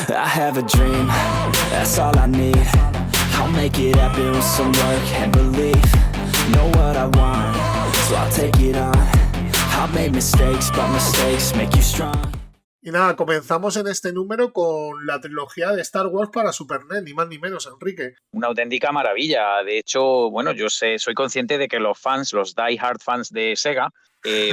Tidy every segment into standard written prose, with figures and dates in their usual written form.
I have a dream, that's all I need. I'll make it happen with some work and belief. Know what I want, so I'll take it on. I'll make mistakes, but mistakes make you strong. Y nada, comenzamos en este número con la trilogía de Star Wars para Super NES, ni más ni menos, Enrique. Una auténtica maravilla. De hecho, bueno, soy consciente de que los fans, los die-hard fans de Sega,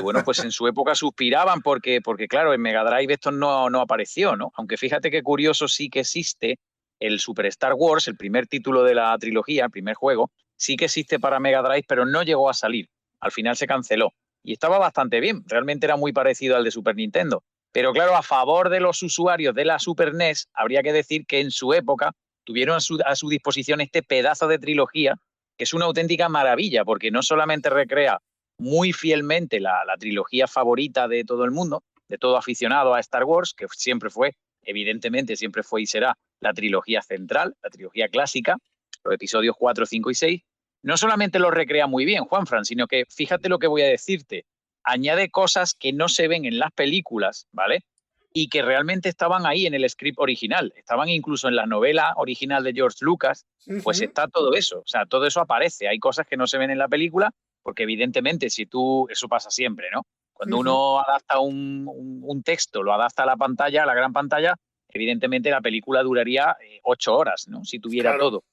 bueno, pues en su época suspiraban porque claro, en Mega Drive esto no apareció, ¿no? Aunque fíjate qué curioso, sí que existe el Super Star Wars, el primer título de la trilogía, el primer juego, sí que existe para Mega Drive, pero no llegó a salir. Al final se canceló. Y estaba bastante bien, realmente era muy parecido al de Super Nintendo. Pero claro, a favor de los usuarios de la Super NES, habría que decir que en su época tuvieron a su disposición este pedazo de trilogía, que es una auténtica maravilla, porque no solamente recrea muy fielmente la trilogía favorita de todo el mundo, de todo aficionado a Star Wars, que siempre fue, evidentemente, siempre fue y será la trilogía central, la trilogía clásica, los episodios 4, 5 y 6, no solamente lo recrea muy bien, Juanfran, sino que fíjate lo que voy a decirte, añade cosas que no se ven en las películas, ¿vale? Y que realmente estaban ahí en el script original, estaban incluso en la novela original de George Lucas, pues está todo eso, o sea, todo eso aparece, hay cosas que no se ven en la película, porque evidentemente si eso pasa siempre, ¿no? Cuando uno adapta un texto, lo adapta a la pantalla, a la gran pantalla, evidentemente la película duraría 8 horas, ¿no? Si tuviera todo.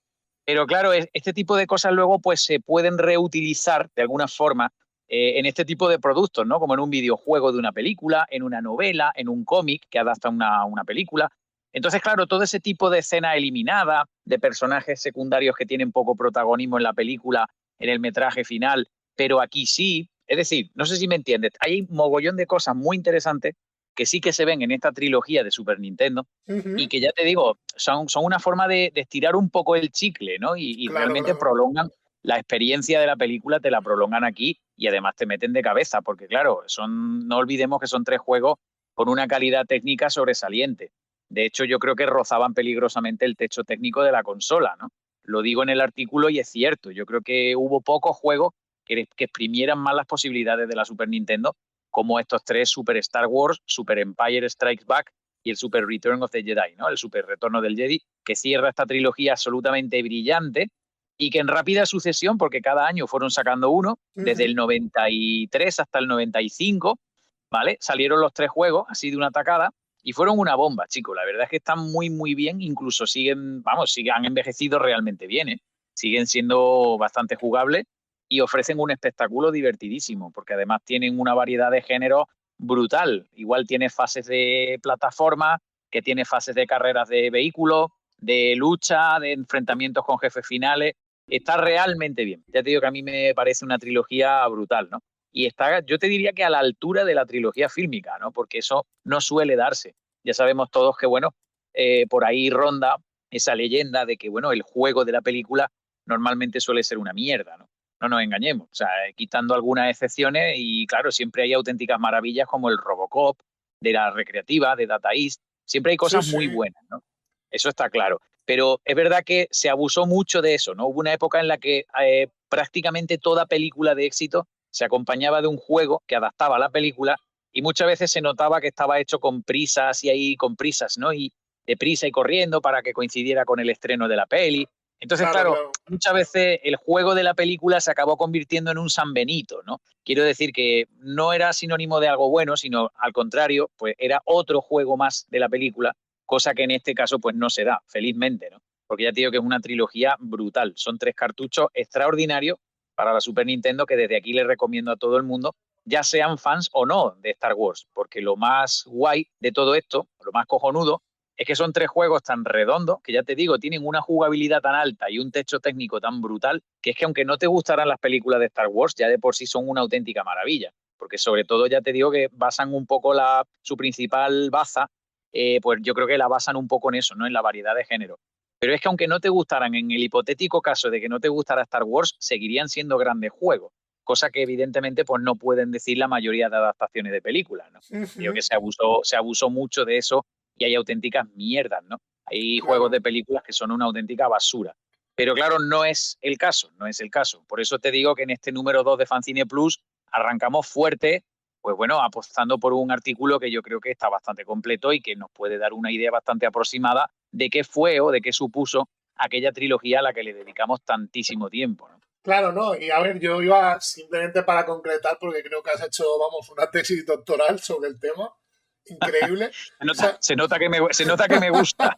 Pero claro, este tipo de cosas luego pues se pueden reutilizar de alguna forma en este tipo de productos, ¿no? Como en un videojuego de una película, en una novela, en un cómic que adapta una película. Entonces, claro, todo ese tipo de escena eliminada, de personajes secundarios que tienen poco protagonismo en la película, en el metraje final, pero aquí sí. Es decir, no sé si me entiendes, hay un mogollón de cosas muy interesantes que sí que se ven en esta trilogía de Super Nintendo y que ya te digo, son una forma de estirar un poco el chicle, ¿no? Y realmente prolongan la experiencia de la película, te la prolongan aquí y además te meten de cabeza, porque claro, no olvidemos que son 3 juegos con una calidad técnica sobresaliente. De hecho, yo creo que rozaban peligrosamente el techo técnico de la consola, ¿no? Lo digo en el artículo y es cierto. Yo creo que hubo pocos juegos que exprimieran más las posibilidades de la Super Nintendo, como estos 3 Super Star Wars, Super Empire Strikes Back y el Super Return of the Jedi, ¿no? El Super Retorno del Jedi, que cierra esta trilogía absolutamente brillante y que en rápida sucesión, porque cada año fueron sacando uno, desde el 93 hasta el 95, ¿vale? Salieron los 3 juegos así de una tacada y fueron una bomba, chicos. La verdad es que están muy, muy bien, incluso han envejecido realmente bien, ¿eh? Siguen siendo bastante jugables y ofrecen un espectáculo divertidísimo, porque además tienen una variedad de géneros brutal. Igual tiene fases de plataforma, que tiene fases de carreras de vehículos, de lucha, de enfrentamientos con jefes finales. Está realmente bien. Ya te digo que a mí me parece una trilogía brutal, ¿no? Y está, yo te diría que a la altura de la trilogía fílmica, ¿no? Porque eso no suele darse. Ya sabemos todos que, bueno, por ahí ronda esa leyenda de que, bueno, el juego de la película normalmente suele ser una mierda, ¿no? No nos engañemos. O sea, quitando algunas excepciones y, claro, siempre hay auténticas maravillas como el Robocop, de la Recreativa, de Data East. Siempre hay cosas muy buenas, ¿no? Eso está claro. Pero es verdad que se abusó mucho de eso, ¿no? Hubo una época en la que prácticamente toda película de éxito se acompañaba de un juego que adaptaba la película y muchas veces se notaba que estaba hecho con prisas y ahí con prisas, ¿no? Y deprisa y corriendo para que coincidiera con el estreno de la peli. Entonces, claro, muchas veces el juego de la película se acabó convirtiendo en un San Benito, ¿no? Quiero decir que no era sinónimo de algo bueno, sino al contrario, pues era otro juego más de la película, cosa que en este caso pues no se da, felizmente, ¿no? Porque ya te digo que es una trilogía brutal. Son 3 cartuchos extraordinarios para la Super Nintendo que desde aquí les recomiendo a todo el mundo, ya sean fans o no de Star Wars, porque lo más guay de todo esto, lo más cojonudo, es que son 3 juegos tan redondos que ya te digo, tienen una jugabilidad tan alta y un techo técnico tan brutal que es que aunque no te gustaran las películas de Star Wars, ya de por sí son una auténtica maravilla. Porque sobre todo ya te digo que basan un poco su principal baza, pues yo creo que la basan un poco en eso, ¿no? En la variedad de género. Pero es que aunque no te gustaran, en el hipotético caso de que no te gustara Star Wars, seguirían siendo grandes juegos. Cosa que evidentemente pues no pueden decir la mayoría de adaptaciones de películas, ¿no? Digo que se abusó mucho de eso y hay auténticas mierdas, ¿no? Hay juegos de películas que son una auténtica basura. Pero claro, no es el caso, no es el caso. Por eso te digo que en este número 2 de Fancine Plus arrancamos fuerte pues bueno, apostando por un artículo que yo creo que está bastante completo y que nos puede dar una idea bastante aproximada de qué fue o de qué supuso aquella trilogía a la que le dedicamos tantísimo tiempo, ¿no? Claro, ¿no? Y a ver, yo iba simplemente para concretar, porque creo que has hecho, vamos, una tesis doctoral sobre el tema. Increíble. Se O nota, sea, se nota que me gusta.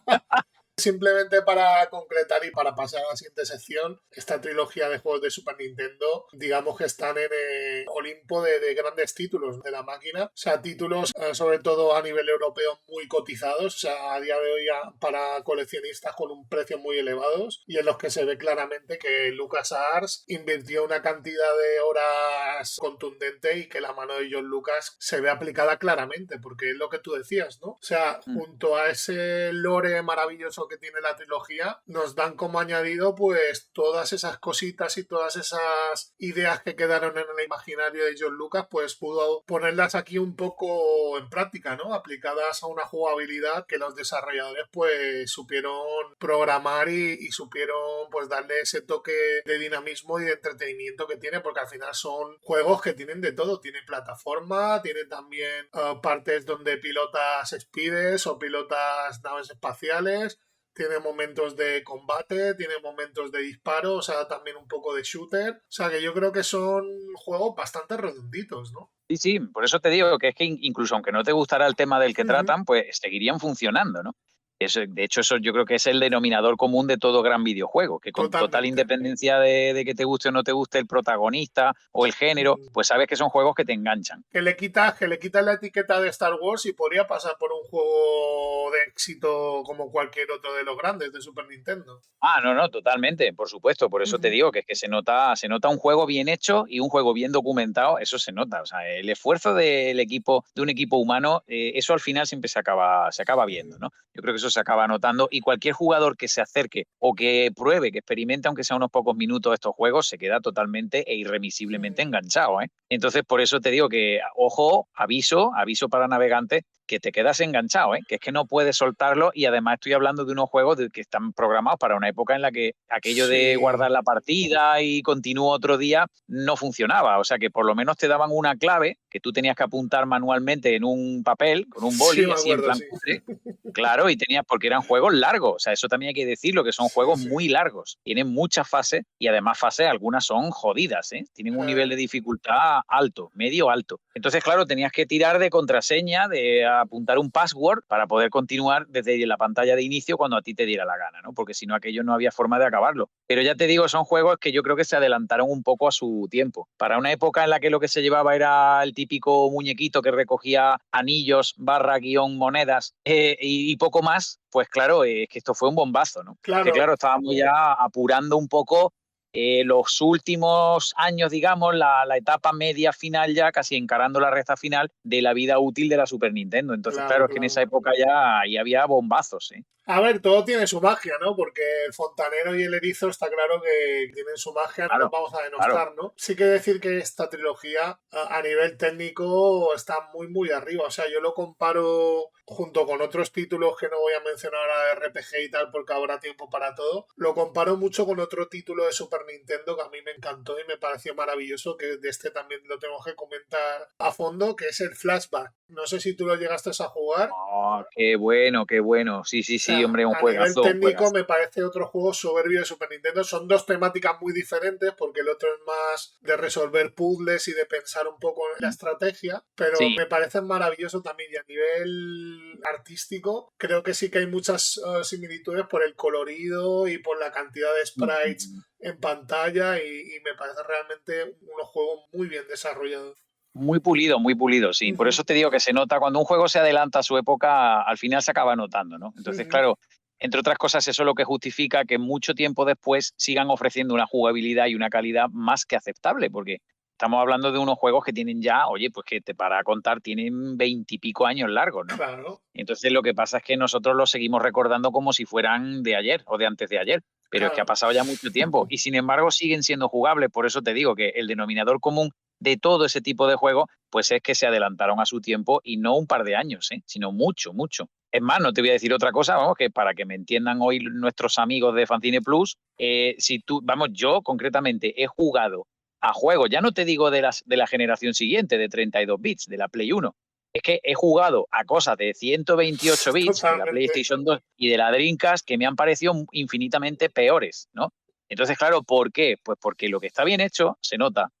simplemente para concretar y para pasar a la siguiente sección, esta trilogía de juegos de Super Nintendo, digamos que están en el Olimpo de grandes títulos de la máquina, o sea, títulos sobre todo a nivel europeo muy cotizados, o sea, a día de hoy para coleccionistas con un precio muy elevados y en los que se ve claramente que LucasArts invirtió una cantidad de horas contundente y que la mano de John Lucas se ve aplicada claramente, porque es lo que tú decías, ¿no? O sea, junto a ese lore maravilloso que tiene la trilogía, nos dan como añadido pues todas esas cositas y todas esas ideas que quedaron en el imaginario de John Lucas, pues pudo ponerlas aquí un poco en práctica, ¿no? Aplicadas a una jugabilidad que los desarrolladores pues supieron programar y supieron pues darle ese toque de dinamismo y de entretenimiento que tiene, porque al final son juegos que tienen de todo, tienen plataforma, tienen también partes donde pilotas speeders o pilotas naves espaciales, tiene momentos de combate, tiene momentos de disparo, o sea, también un poco de shooter. O sea, que yo creo que son juegos bastante redonditos, ¿no? Sí, sí, por eso te digo que es que incluso aunque no te gustara el tema del que tratan, pues seguirían funcionando, ¿no? De hecho, eso yo creo que es el denominador común de todo gran videojuego, que con total Totalmente. independencia de que te guste o no te guste el protagonista o el género, pues sabes que son juegos que te enganchan. Que le quita la etiqueta de Star Wars y podría pasar por un juego de éxito como cualquier otro de los grandes de Super Nintendo. Ah, no, no, totalmente, por supuesto. Por eso te digo que es que se nota un juego bien hecho y un juego bien documentado, eso se nota. O sea, el esfuerzo del equipo, de un equipo humano, eso al final siempre se acaba viendo, ¿no? Yo creo que eso se acaba notando y cualquier jugador que se acerque o que pruebe, que experimente, aunque sea unos pocos minutos estos juegos, se queda totalmente e irremisiblemente enganchado, ¿eh? Entonces, por eso te digo que, ojo, aviso para navegantes, que te quedas enganchado, ¿eh? Que es que no puedes soltarlo y además estoy hablando de unos juegos que están programados para una época en la que aquello de Sí, guardar la partida y continúo otro día no funcionaba. O sea que por lo menos te daban una clave que tú tenías que apuntar manualmente en un papel, con un sí boli, me así en acuerdo, plan sí. cutre. Claro, y tenías, porque eran juegos largos, o sea, eso también hay que decirlo, que son Sí, juegos sí. muy largos, tienen muchas fases y además fases, algunas son jodidas, ¿eh? Tienen un nivel de dificultad alto, medio alto. Entonces, claro, tenías que tirar de contraseña, de apuntar un password para poder continuar desde la pantalla de inicio cuando a ti te diera la gana, ¿no? Porque si no, aquello no había forma de acabarlo. Pero ya te digo, son juegos que yo creo que se adelantaron un poco a su tiempo. Para una época en la que lo que se llevaba era el típico muñequito que recogía anillos, barra, guión, monedas y poco más, pues claro, es que esto fue un bombazo, ¿no? Que Claro, claro, estábamos ya apurando un poco los últimos años, digamos, la etapa media final ya, casi encarando la recta final de la vida útil de la Super Nintendo. Entonces, claro, claro, es que en esa claro. época ya ahí había bombazos, ¿eh? A ver, todo tiene su magia, ¿no? Porque el fontanero y el erizo está claro que tienen su magia, no los Claro, vamos a claro. denostar, ¿no? Sí que decir que esta trilogía a nivel técnico está muy, muy arriba. O sea, yo lo comparo junto con otros títulos que no voy a mencionar ahora de RPG y tal porque habrá tiempo para todo. Lo comparo mucho con otro título de Super Nintendo que a mí me encantó y me pareció maravilloso, que de este también lo tengo que comentar a fondo, que es el Flashback. No sé si tú lo llegaste a jugar. Oh, qué bueno, qué bueno. Sí, sí, O sí, sea, hombre, un a nivel juegazo, un técnico juegazo. me parece otro juego soberbio de Super Nintendo. Son dos temáticas muy diferentes porque el otro es más de resolver puzzles y de pensar un poco en la estrategia, pero Sí. me parecen maravillosos también. Y a nivel artístico, creo que sí que hay muchas similitudes por el colorido y por la cantidad de sprites en pantalla y me parece realmente unos juegos muy bien desarrollados. Muy pulido, sí. Por Ujú, eso te digo que se nota, cuando un juego se adelanta a su época, al final se acaba notando, ¿no? Entonces, ujú. claro, entre otras cosas, eso es lo que justifica que mucho tiempo después sigan ofreciendo una jugabilidad y una calidad más que aceptable, porque estamos hablando de unos juegos que tienen ya, oye, pues que te para contar, tienen 20 y pico años largos, ¿no? Claro, Entonces, lo que pasa es que nosotros los seguimos recordando como si fueran de ayer o de antes de ayer, pero es que ha claro. pasado ya mucho tiempo y sin embargo siguen siendo jugables. Por eso te digo que el denominador común de todo ese tipo de juegos, pues es que se adelantaron a su tiempo y no un par de años, sino mucho, mucho. Es más, no te voy a decir otra cosa, vamos, que para que me entiendan hoy nuestros amigos de Fancine Plus, si tú, vamos, yo concretamente he jugado a juegos, ya no te digo de la generación siguiente, de 32 bits, de la Play 1. Es que he jugado a cosas de 128 bits, de la Totalmente. PlayStation 2 y de la Dreamcast, que me han parecido infinitamente peores, ¿no? Entonces, claro, ¿por qué? Pues porque lo que está bien hecho se nota.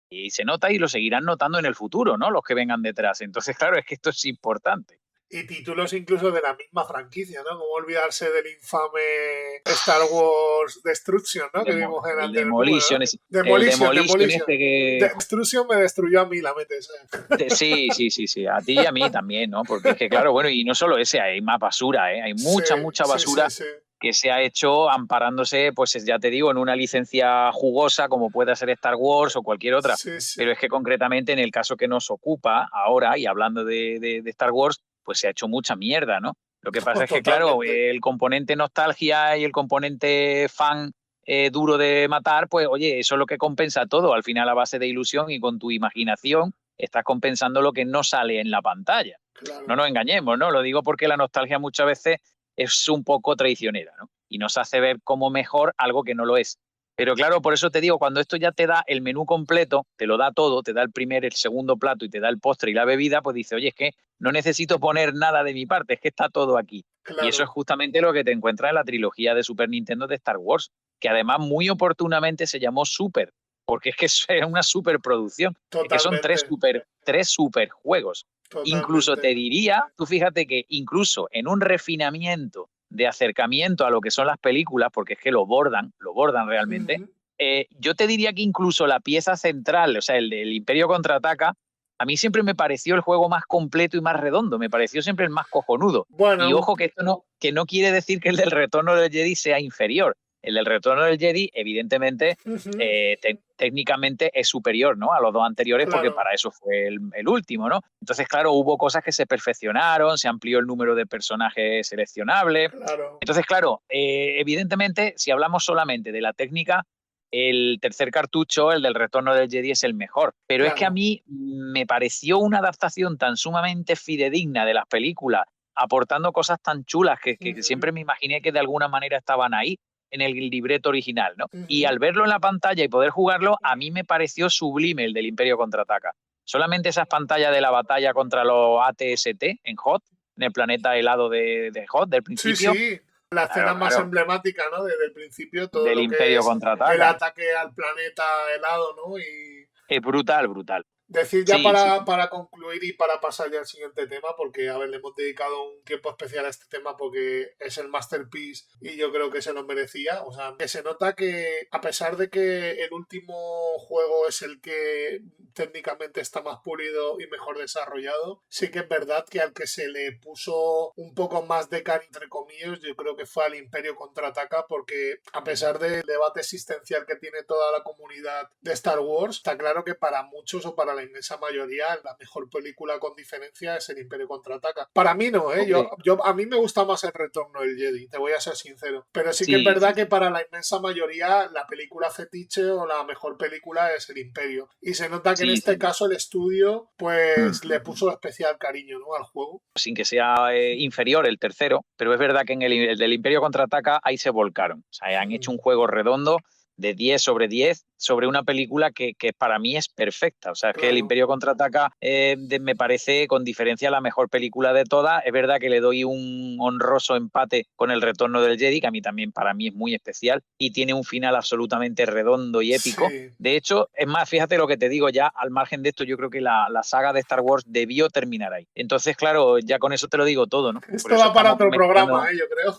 Y se nota y lo seguirán notando en el futuro, ¿no? Los que vengan detrás. Entonces, claro, es que esto es importante. Y títulos incluso de la misma franquicia, ¿no? Como olvidarse del infame Star Wars Destruction, ¿no? Que vimos en El el Demolition, número, ¿no? el Demolition este que... Destruction me destruyó a mí, la metes. Sí, a ti y a mí también, ¿no? Porque es que, claro, bueno, y no solo ese, hay más basura, ¿eh? Hay mucha basura que se ha hecho amparándose, pues ya te digo, en una licencia jugosa como pueda ser Star Wars o cualquier otra. Pero es que concretamente en el caso que nos ocupa ahora, y hablando de Star Wars, pues se ha hecho mucha mierda, ¿no? Lo que pasa es que, claro, el componente nostalgia y el componente fan duro de matar, pues oye, eso es lo que compensa todo. Al final, a base de ilusión y con tu imaginación, estás compensando lo que no sale en la pantalla. Claro. No nos engañemos, ¿no? Lo digo porque la nostalgia muchas veces es un poco traicionera, ¿no? Y nos hace ver como mejor algo que no lo es. Pero claro, por eso te digo, cuando esto ya te da el menú completo, te lo da todo, te da el primer, el segundo plato y te da el postre y la bebida, pues dice, oye, es que no necesito poner nada de mi parte, es que está todo aquí. Claro. Y eso es justamente lo que te encuentras en la trilogía de Super Nintendo de Star Wars, que además muy oportunamente se llamó Super, porque es que es una superproducción. Es que son tres super juegos. Totalmente. Incluso te diría, tú fíjate que incluso en un refinamiento de acercamiento a lo que son las películas, porque es que lo bordan realmente, yo te diría que incluso la pieza central, o sea, el Imperio Contraataca, a mí siempre me pareció el juego más completo y más redondo, me pareció siempre el más cojonudo. Bueno. Y ojo que esto no quiere decir que el del Retorno del Jedi sea inferior. El del Retorno del Jedi, evidentemente, técnicamente es superior, ¿no? A los dos anteriores, claro. Porque para eso fue el último, ¿no? Entonces, claro, hubo cosas que se perfeccionaron, se amplió el número de personajes seleccionables. Claro. Entonces, claro, evidentemente, si hablamos solamente de la técnica, el tercer cartucho, el del Retorno del Jedi, es el mejor. Pero claro. Es que a mí me pareció una adaptación tan sumamente fidedigna de las películas, aportando cosas tan chulas que siempre me imaginé que de alguna manera estaban ahí en el libreto original, ¿no? Y al verlo en la pantalla y poder jugarlo, a mí me pareció sublime el del Imperio Contraataca. Solamente esas pantallas de la batalla contra los AT-ST en Hoth, en el planeta helado de Hoth, del principio. Sí. La escena más emblemática, ¿no? Desde el principio, todo del lo Imperio que Contraataca. El ataque al planeta helado, ¿no? Es brutal. Decir ya para concluir y para pasar ya al siguiente tema, porque, a ver, le hemos dedicado un tiempo especial a este tema porque es el masterpiece y yo creo que se lo merecía. O sea, que se nota que, a pesar de que el último juego es el que técnicamente está más pulido y mejor desarrollado, sí que es verdad que al que se le puso un poco más de cariño, entre comillas, yo creo que fue al Imperio Contraataca, porque a pesar del debate existencial que tiene toda la comunidad de Star Wars, está claro que para muchos o para la inmensa mayoría la mejor película con diferencia es el Imperio Contraataca. Para mí no, ¿eh? Okay. A mí me gusta más el Retorno del Jedi, te voy a ser sincero. Pero sí que es verdad que para la inmensa mayoría la película fetiche o la mejor película es el Imperio. Y se nota que en este caso el estudio pues le puso especial cariño, ¿no? Al juego. Sin que sea inferior el tercero, pero es verdad que en el del Imperio Contraataca ahí se volcaron. O sea, han hecho un juego redondo de 10 sobre 10 sobre una película que para mí es perfecta. O sea, es que el Imperio Contraataca me parece con diferencia la mejor película de todas. Es verdad que le doy un honroso empate con el Retorno del Jedi, que a mí también para mí es muy especial y tiene un final absolutamente redondo y épico. Sí. De hecho, es más, fíjate lo que te digo ya, al margen de esto, yo creo que la saga de Star Wars debió terminar ahí. Entonces, claro, ya con eso te lo digo todo, ¿no? Esto va para otro programa, yo creo.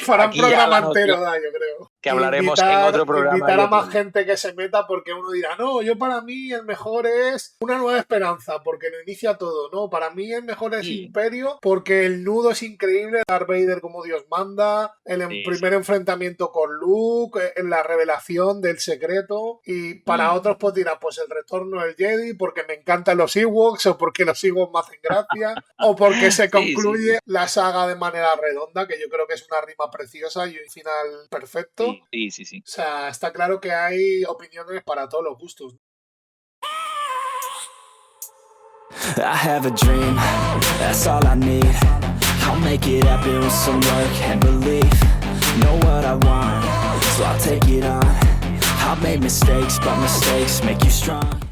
Para un programa entero, yo creo. Que hablaremos en otro programa. Invitar a más gente que se meta, porque uno dirá, no, yo para mí el mejor es Una Nueva Esperanza, porque lo inicia todo, ¿no? Para mí el mejor es Imperio, porque el nudo es increíble, Darth Vader como Dios manda, el primer enfrentamiento con Luke, la revelación del secreto, y para otros pues dirá, pues el Retorno del Jedi, porque me encantan los Ewoks, o porque los Ewoks me hacen gracia, o porque se concluye la saga de manera redonda, que yo creo que es una rima preciosa y un final perfecto. Sí. O sea, está claro que hay opiniones para todos los gustos. I have a dream, that's all I need. I'll make it happen with some work and belief. Know what I want, so I'll take it on. I've made mistakes, but mistakes make you strong.